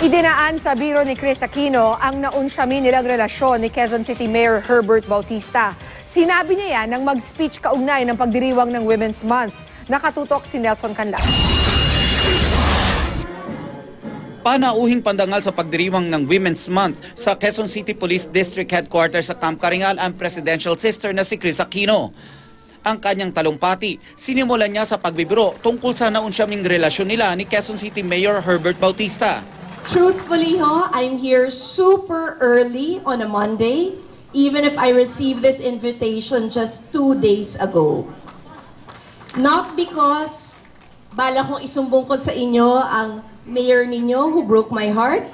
Idinaan sa biro ni Chris Aquino ang naunsyamin nilang relasyon ni Quezon City Mayor Herbert Bautista. Sinabi niya yan nang mag-speech kaugnay ng pagdiriwang ng Women's Month. Nakatutok si Nelson Canlas. Panauhing pandangal sa pagdiriwang ng Women's Month sa Quezon City Police District Headquarters sa Camp Karingal ang presidential sister na si Chris Aquino. Ang kanyang talumpati, sinimulan niya sa pagbibiro tungkol sa naunsyaming relasyon nila ni Quezon City Mayor Herbert Bautista. Truthfully, I'm here super early on a Monday, even if I received this invitation just 2 days ago. Not because bala kong isumbong ko sa inyo ang mayor ninyo who broke my heart.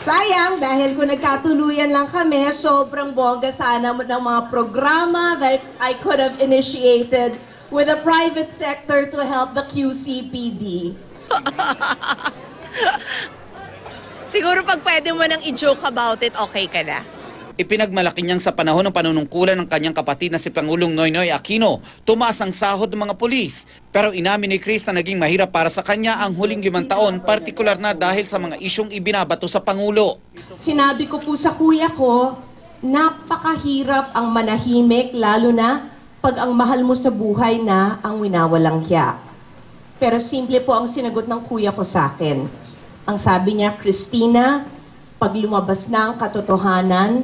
Sayang, dahil kung nagkatuluyan lang kami, sobrang bongga sana ng mga programa that I could have initiated with the private sector to help the QCPD. Siguro pag pwede mo nang i-joke about it, okay ka na. Ipinagmalaki niyang sa panahon ng panunungkulan ng kanyang kapatid na si Pangulong Noynoy Aquino, tumaas ang sahod ng mga pulis. Pero inamin ni Chris na naging mahirap para sa kanya ang huling 5 taon, partikular na dahil sa mga isyong ibinabato sa Pangulo. Sinabi ko po sa kuya ko, napakahirap ang manahimik, lalo na pag ang mahal mo sa buhay na ang winawalang hiya. Pero simple po ang sinagot ng kuya ko sa akin. Ang sabi niya, Christina, pag lumabas na ang katotohanan,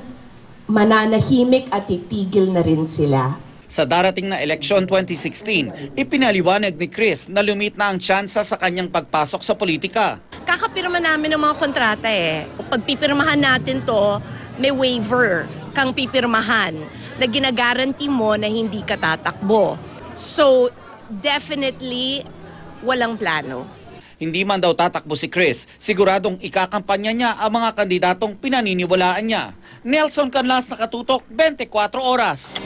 mananahimik at titigil na rin sila. Sa darating na eleksyon 2016, ipinaliwanag ni Chris na lumit na ang tsansa sa kanyang pagpasok sa politika. Kakapirma namin ng mga kontrata eh. Pag pipirmahan natin to, may waiver kang pipirmahan na ginagaranti mo na hindi ka tatakbo. So, definitely, walang plano. Hindi man daw tatakbo si Chris, siguradong ikakampanya niya ang mga kandidatong pinaniniwalaan niya. Nelson Canlas, nakatutok, 24 oras.